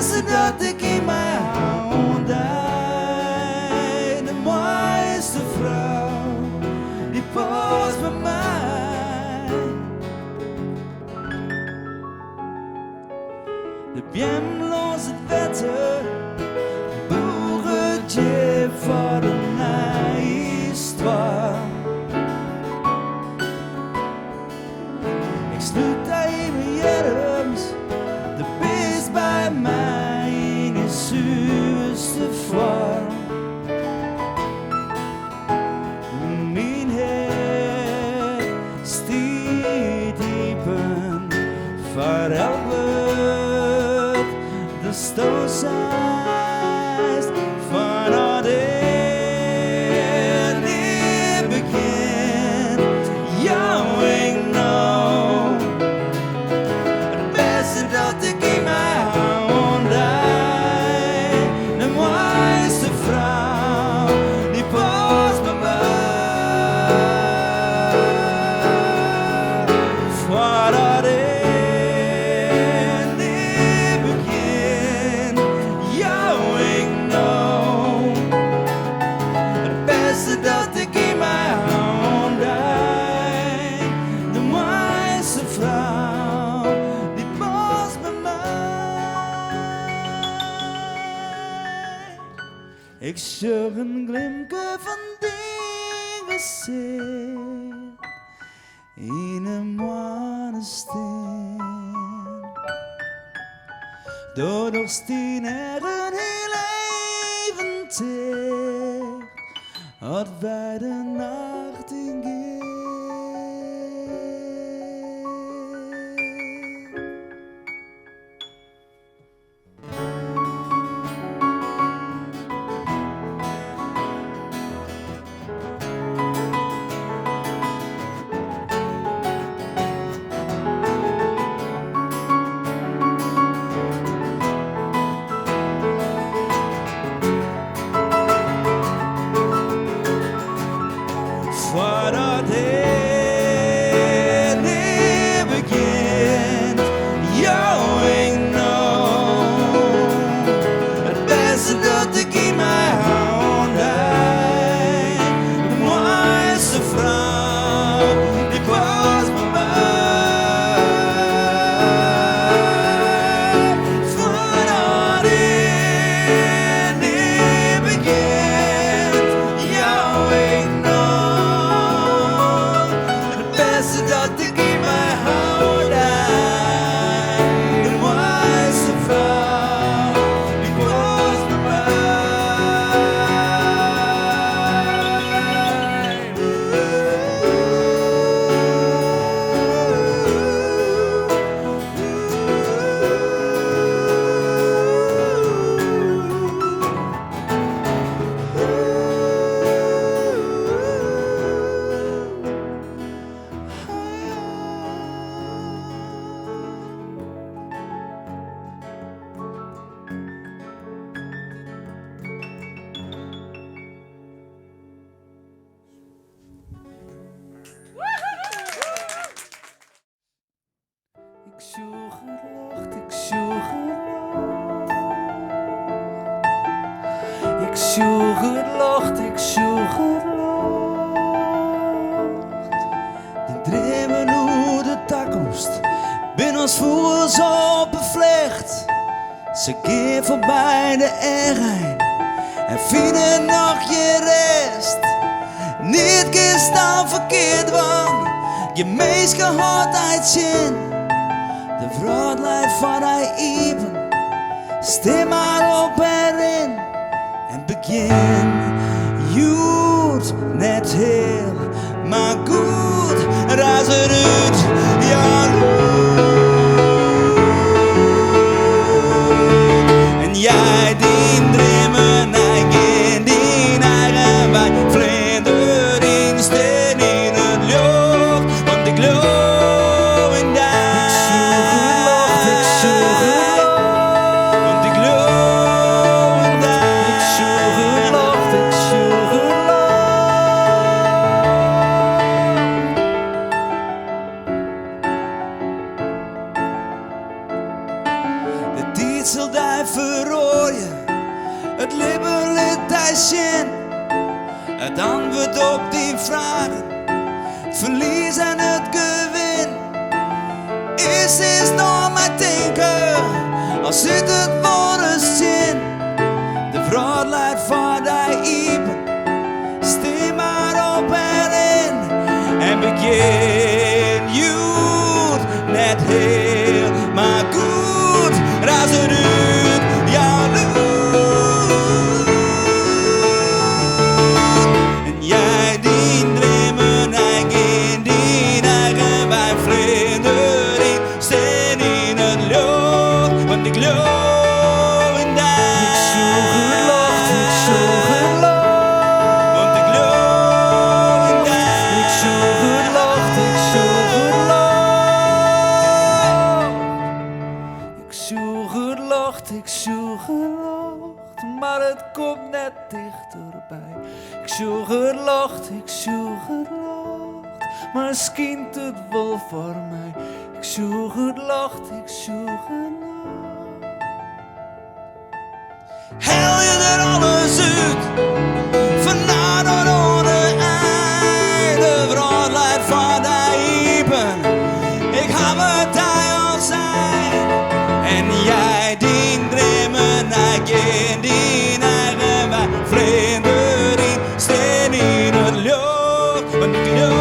beste dat ik in mijn handen heb. De mooiste vrouw, die past bij mij. De bienloze wetter, bourretje voor de histoire. Ik sluit in mijn jerms, de beest bij mij in de zuurste vorm. Mijn heer stiet diepen, verhelpt de stootcijst van het einde begint. Jou ik nou, het beste dat ik in mijn handen heb. De mooiste vrouw, die past bij mij. Voor het einde begint. Jou ik nou, het beste dat ik in mijn handen heb. De mooiste vrouw, die past bij mij. Ik zoek een glimke van die gezicht in een monesteen. Door stien er een heel avontuur, had wij de nacht ingeeft. Voordat het niet begint, jou ik nou, het beste dat ik in mijn handen heb. De mooiste vrouw, die past bij mij. Voordat het niet begint, jou ik nou. Dat ik in mijn handen heb. De mooiste vrouw, die past bij Ik zoek het locht, ik zoek het locht. Ik zoek het locht, ik zoek het locht. Die dromen hoe de toekomst bin ons voel zo bevlecht. Ze keer voorbij de erijn en vinden nog je rest. Niet kist dan verkeerd, want je meest gehoordheid zin. De vrouw leidt van hij even, stem maar op erin en begin. Joet net heel, maar goed, ras eruit, ja en jij die dromen eigen, die eigen wij vlinder in steen in het lucht, want ik geloof in dat. antwoord op die vragen. Het verlies en het gewin is nog mijn denken. Als zit het voor een zin, de vraag leidt voor die iepen. Stem maar op erin en begin je net heel, maar goed, raas het uit jouw lucht. En jij die dromen eigen, die eigen bij vrienden, die staan in het lucht, want ik geloof in dat. Ik zoek het lacht, ik zoek het lacht. Want ik geloof in dat. Ik zoek het lacht, ik zoek het lacht. Ik zoek het lacht, ik zoek het lacht. Maar het komt net dichterbij. Ik zoek het lacht, ik zoek het lacht. Maar misschien het wel voor mij. Ik zoek het lacht, ik zoek het lacht. Haal je er alles uit, vandaar tot onder einde, vraag leidt van die iepen. Ik heb het daar al zijn, en jij die dromen eigen, die eigen bij vrienden, die staan in het lucht, want ik geloof